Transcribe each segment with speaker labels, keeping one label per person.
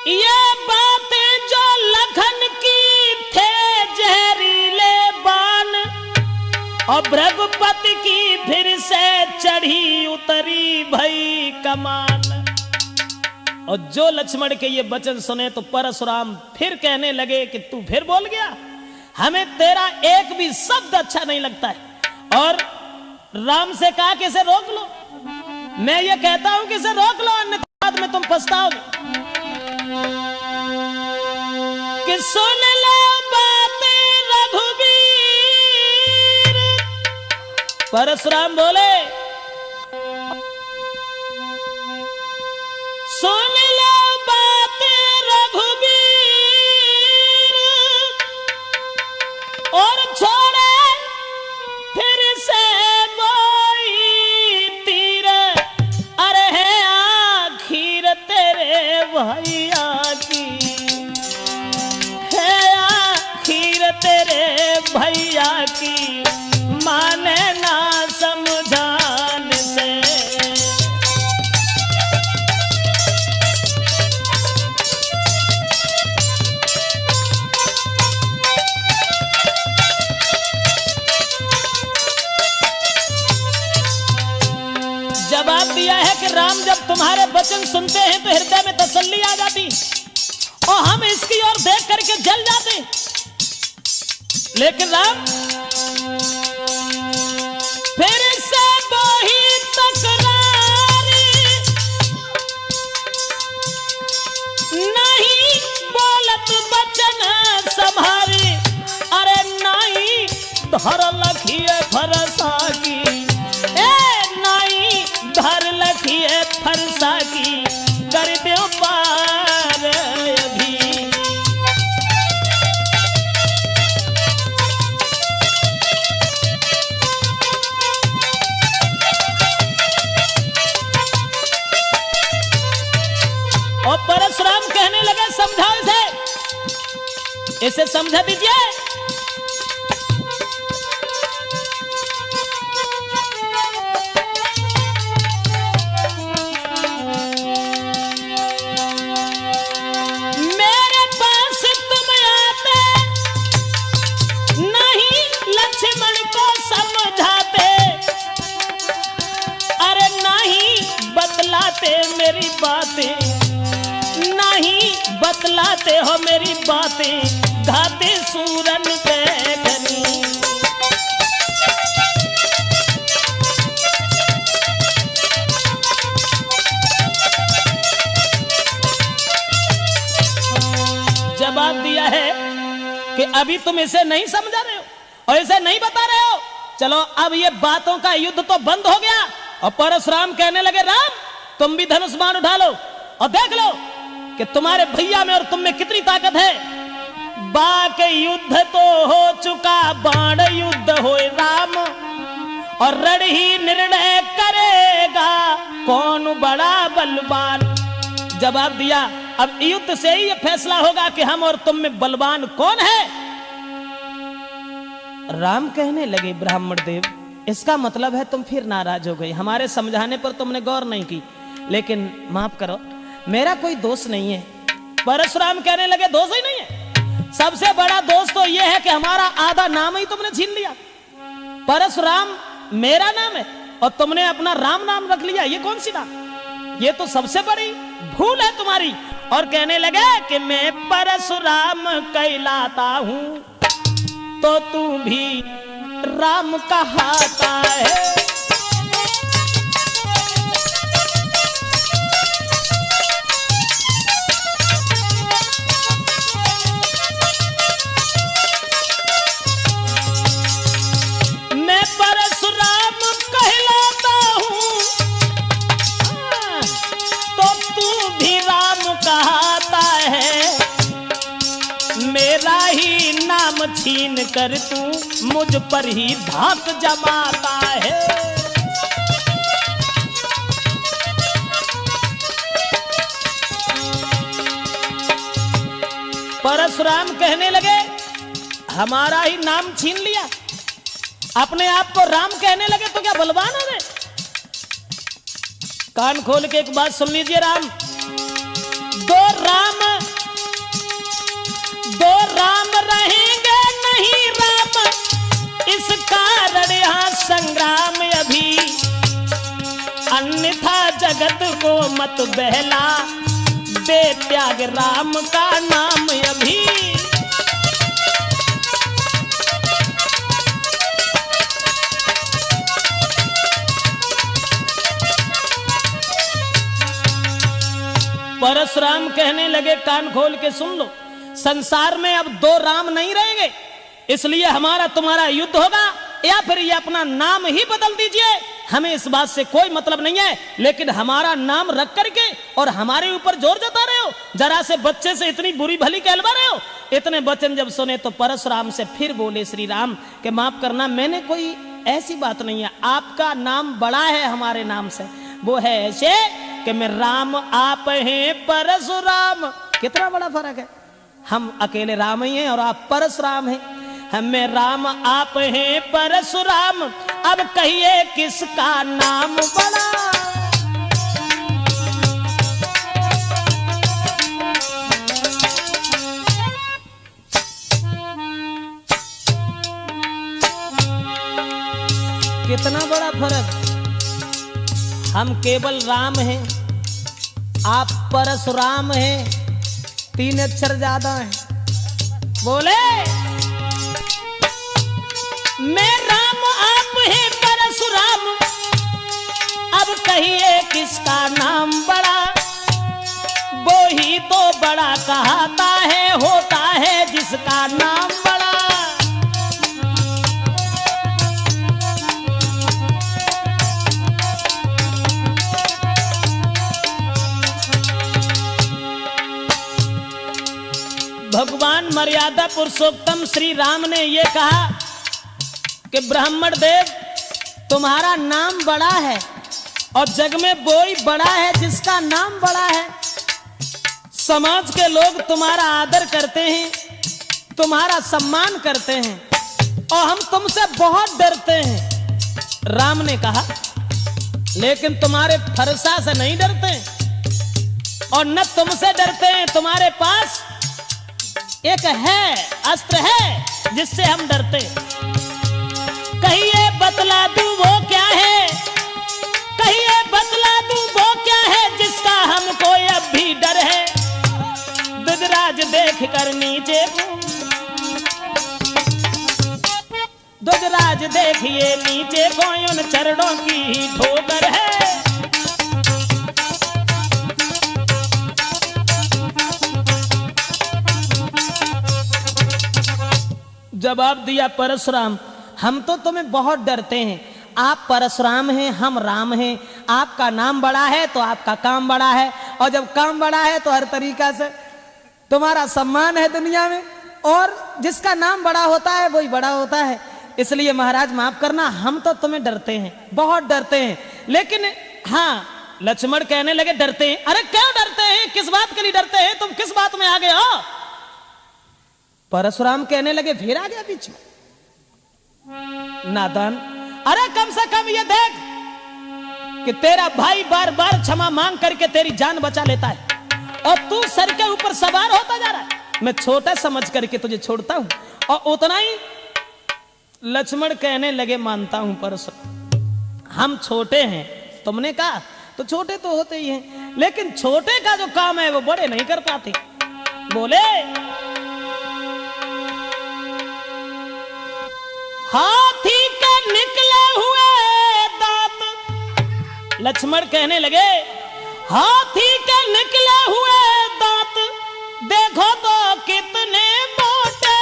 Speaker 1: ये बातें जो लखन की थे जहरीले बान, और भृगुपति की फिर से चढ़ी उतरी भई कमान। और जो लक्ष्मण के ये वचन सुने तो परशुराम फिर कहने लगे कि तू फिर बोल गया, हमें तेरा एक भी शब्द अच्छा नहीं लगता है। और राम से कहा कि इसे रोक लो, मैं ये कहता हूं कि इसे रोक लो, अन्यथा बाद में तुम पछताओगे। कि सुन लो बातें रघुवीर, परशुराम बोले सुन लो बातें रघुवीर, और छोड़े फिर से बोई तीर, अरे है आखिर तेरे भैया की, है आखिर तेरे भैया की, माने ना समझान से। जवाब दिया है कि राम जब तुम्हारे वचन सुनते हैं तो हृदय में तसल्ली आ जाती, और हम इसकी ओर देख करके जल जाते। लेकिन राम फिर से वही तकरारी, नहीं बोलत वचन संभारी, अरे नहीं धर लखिए फरसा की, धर लखिए फरसा की, कर दो पार अभी। और परशुराम कहने लगे समझाओ इसे समझा दीजिए। मेरी बातें नहीं बतलाते हो, मेरी बातें घाते सूरन पे घनी। जवाब दिया है कि अभी तुम इसे नहीं समझा रहे हो और इसे नहीं बता रहे हो, चलो अब ये बातों का युद्ध तो बंद हो गया। और परशुराम कहने लगे राम तुम भी धनुष बाण उठा लो और देख लो कि तुम्हारे भैया में और तुम में कितनी ताकत है। बाक युद्ध तो हो चुका, बाण युद्ध होए राम, और रण ही निर्णय करेगा कौन बड़ा बलवान। जवाब दिया अब युद्ध से ही यह फैसला होगा कि हम और तुम में बलवान कौन है। राम कहने लगे ब्राह्मण देव इसका मतलब है तुम फिर नाराज हो गए, हमारे समझाने पर तुमने गौर नहीं की, लेकिन माफ करो मेरा कोई दोष नहीं है। परशुराम कहने लगे दोष ही नहीं है, सबसे बड़ा दोष तो यह है कि हमारा आधा नाम ही तुमने छीन लिया। परशुराम मेरा नाम है और तुमने अपना राम नाम रख लिया, ये कौन सी बात, ये तो सबसे बड़ी भूल है तुम्हारी। और कहने लगे कि मैं परशुराम कहलाता हूं तो तू भी राम कहाता है। मैं परशुराम कहलाता हूं तो तू भी राम कहाता है। मेरा ही नाम छीन कर तू मुझ पर ही धाक जमाता है। परशुराम कहने लगे हमारा ही नाम छीन लिया, अपने आप को राम कहने लगे तो क्या बलवान हो गए। कान खोल के एक बात सुन लीजिए, राम दो राम जगत को मत बहला, दे त्याग राम का नाम अभी। परशुराम कहने लगे, कान खोल के सुन लो, संसार में अब दो राम नहीं रहेंगे, इसलिए हमारा तुम्हारा युद्ध होगा, या फिर ये अपना नाम ही बदल दीजिए, हमें इस बात से कोई मतलब नहीं है, लेकिन हमारा नाम रख करके और हमारे ऊपर जोर जता रहे हो, जरा से बच्चे से इतनी बुरी भली कहलवा रहे हो। इतने वचन जब सुने तो परशुराम से फिर बोले श्री राम कि माफ करना, मैंने कोई ऐसी बात नहीं है, आपका नाम बड़ा है हमारे नाम से, वो है ऐसे कि मैं राम आप हैं परशुराम। कितना बड़ा फर्क है, हम अकेले राम ही हैं और आप परशुराम हैं। हमें राम आप हैं परशुराम, अब कहिए किसका नाम बड़ा। कितना बड़ा फर्क, हम केवल राम हैं, आप परशुराम हैं, 3 अक्षर ज्यादा हैं। बोले मैं राम आप हैं परशुराम, अब कहिए किसका नाम बड़ा। वो ही तो बड़ा कहता है, होता है जिसका नाम बड़ा। भगवान मर्यादा पुरुषोत्तम श्री राम ने यह कहा कि ब्राह्मण देव तुम्हारा नाम बड़ा है और जग में वो ही बड़ा है जिसका नाम बड़ा है। समाज के लोग तुम्हारा आदर करते हैं, तुम्हारा सम्मान करते हैं और हम तुमसे बहुत डरते हैं। राम ने कहा लेकिन तुम्हारे फरसा से नहीं डरते और न तुमसे डरते हैं, तुम्हारे पास एक है, अस्त्र है जिससे हम डरते। कहिए बतला दूं वो क्या है, कहिए बतला दूं वो क्या है जिसका हमको अब भी डर है। दुधराज देख कर नीचे, दुधराज देखिए नीचे कोई उन चरणों की ही ठोकर है। जवाब दिया परशुराम, हम तो तुम्हें बहुत डरते हैं, आप परशुराम हैं, हम राम हैं, आपका नाम बड़ा है तो आपका काम बड़ा है, और जब काम बड़ा है तो हर तरीका से तुम्हारा सम्मान है दुनिया में, और जिसका नाम बड़ा होता है वही बड़ा होता है। इसलिए महाराज माफ करना, हम तो तुम्हें डरते हैं, बहुत डरते हैं। लेकिन हाँ, लक्ष्मण कहने लगे डरते हैं, अरे क्यों डरते हैं, किस बात के लिए डरते हैं, तुम किस बात में आ गए हो। परशुराम कहने लगे, फिर आ गया बीच में नादान, अरे कम से कम ये देख कि तेरा भाई बार बार क्षमा मांग करके तेरी जान बचा लेता है और तू सर के ऊपर सवार होता जा रहा है, मैं छोटा समझ करके तुझे छोड़ता हूं। और उतना ही लक्ष्मण कहने लगे, मानता हूं परशुराम, हम छोटे हैं, तुमने कहा तो छोटे तो होते ही हैं, लेकिन छोटे का जो काम है वो बड़े नहीं कर पाते। बोले हाथी के निकले हुए दांत, लक्ष्मण कहने लगे हाथी के निकले हुए दांत देखो तो कितने मोटे,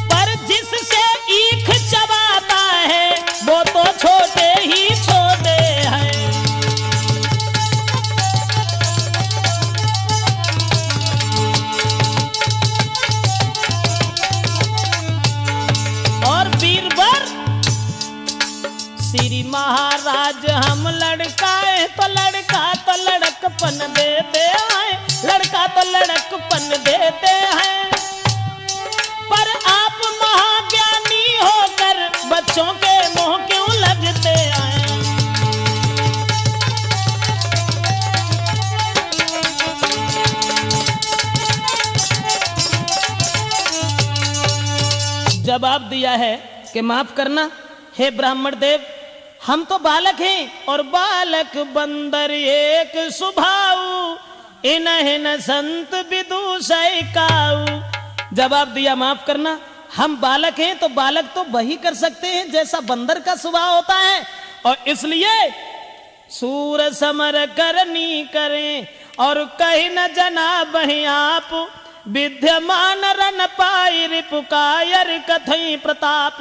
Speaker 1: पर जिससे ईख चबाता है वो तो छोटे ही छोटे हैं। श्री महाराज हम लड़काए तो लड़कपन देते हैं, लड़का तो लड़कपन देते हैं, पर आप महाज्ञानी होकर बच्चों के मोह क्यों लगते हैं। जवाब दिया है कि माफ करना हे ब्राह्मण देव, हम तो बालक हैं और बालक बंदर एक स्वभाव, इन्हें संत विदुषय काऊ। जवाब दिया माफ करना, हम बालक हैं तो बालक तो वही कर सकते हैं जैसा बंदर का स्वभाव होता है, और इसलिए सूर समर करनी करें और कहीं न जना बही आप, विद्यमान रन पाई रिपुकायर कथई प्रताप।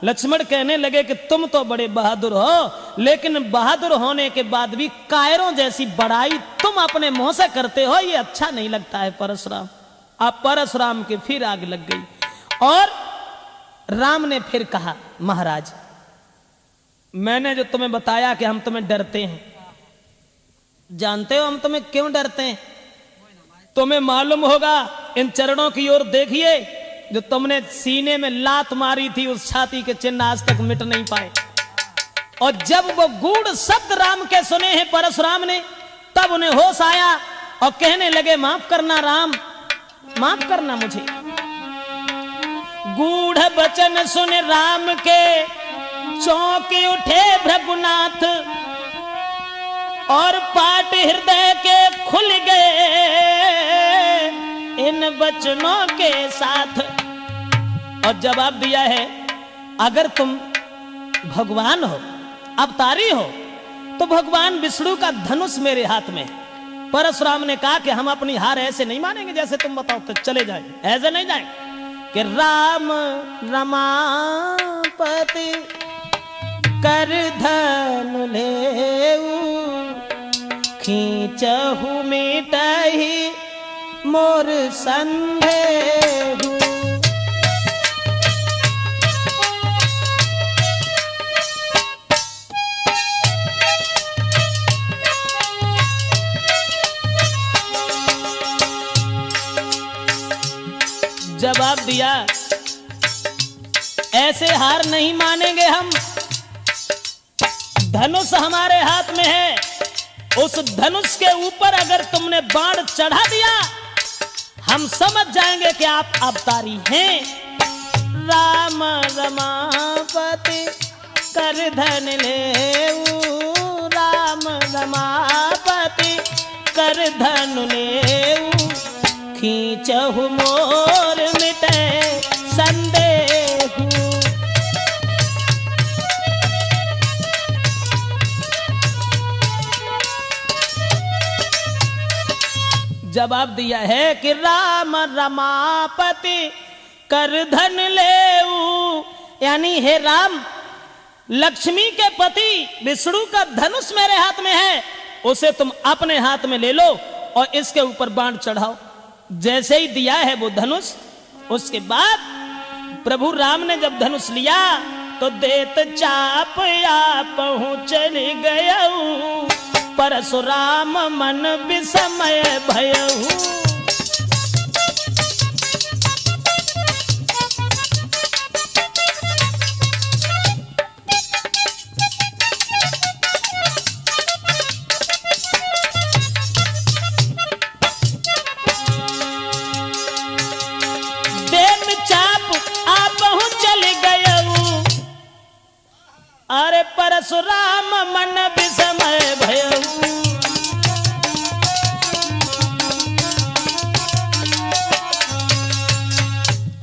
Speaker 1: लक्ष्मण कहने लगे कि तुम तो बड़े बहादुर हो, लेकिन बहादुर होने के बाद भी कायरों जैसी बड़ाई तुम अपने मुंह से करते हो, ये अच्छा नहीं लगता है परशुराम। अब परशुराम के फिर आग लग गई और राम ने फिर कहा, महाराज मैंने जो तुम्हें बताया कि हम तुम्हें डरते हैं, जानते हो हम तुम्हें क्यों डरते हैं? तुम्हें मालूम होगा, इन चरणों की ओर देखिए, जो तुमने सीने में लात मारी थी उस छाती के चिन्ह आज तक मिट नहीं पाए। और जब वो गूढ़ शब्द राम के सुने हैं परशुराम ने, तब उन्हें होश आया और कहने लगे माफ करना राम, माफ करना मुझे। गूढ़ वचन सुन राम के चौंके उठे भृगुनाथ, और पाट हृदय के खुल गए इन वचनों के साथ। और जवाब दिया है, अगर तुम भगवान हो, अवतारी हो, तो भगवान विष्णु का धनुष मेरे हाथ में है। परशुराम ने कहा कि हम अपनी हार ऐसे नहीं मानेंगे जैसे तुम बताओ, तो चले जाएं, ऐसे नहीं जाएंगे कि राम रमापति कर धनु लेऊ, खींचहु मिटहि मोर संदेहु। जवाब दिया, ऐसे हार नहीं मानेंगे हम, धनुष हमारे हाथ में है, उस धनुष के ऊपर अगर तुमने बाण चढ़ा दिया हम समझ जाएंगे कि आप अवतारी हैं। राम रमापति कर धन लेऊ, राम रमापति कर धन लेऊ, खींचहु मोर मिटे संदेहु। जवाब दिया है कि राम रमापति कर धन लेऊ, यानी हे राम, लक्ष्मी के पति विष्णु का धनुष मेरे हाथ में है, उसे तुम अपने हाथ में ले लो और इसके ऊपर बाण चढ़ाओ। जैसे ही दिया है वो धनुष, उसके बाद प्रभु राम ने जब धनुष लिया तो देत चाप या पहुंचल गयऊ, परशुराम मन विस्मय भयऊ। अरे परशुराम मन विस्मय भयऊ।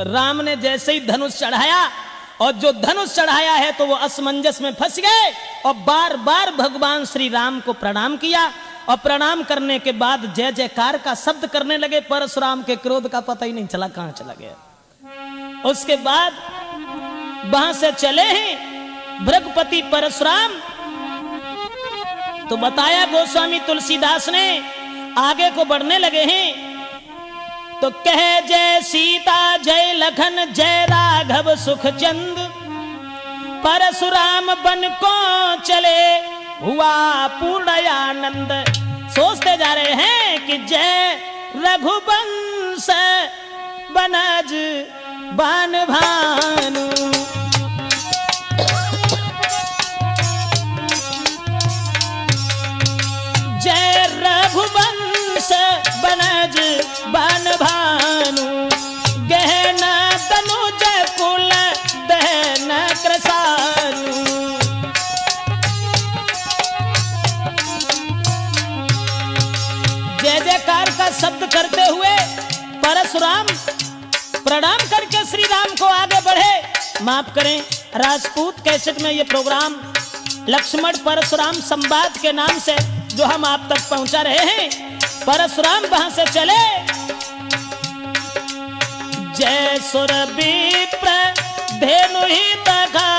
Speaker 1: राम ने जैसे ही धनुष चढ़ाया, और जो धनुष चढ़ाया है तो वो असमंजस में फंस गए और बार बार भगवान श्री राम को प्रणाम किया, और प्रणाम करने के बाद जय जयकार का शब्द करने लगे। परशुराम के क्रोध का पता ही नहीं चला कहां चला गया। उसके बाद वहां से चले हैं भृगुपति परशुराम, तो बताया गोस्वामी तुलसीदास ने, आगे को बढ़ने लगे हैं तो कहे जय सीता जय लखन जय राघव सुख चंद, परशुराम बन को चले हुआ पूर्ण आनंद। सोचते जा रहे हैं कि जय रघुवंश बनज बान भानु, जय रघुवंश बनज बन भानु, गहना तनुज कुल करते हुए परशुराम प्रणाम करके श्री राम को आगे बढ़े। माफ करें, राजपूत कैसेट में ये प्रोग्राम लक्ष्मण परशुराम संवाद के नाम से जो हम आप तक पहुंचा रहे हैं। परशुराम वहां से चले, जय सुर विप्र धेनु ही तघा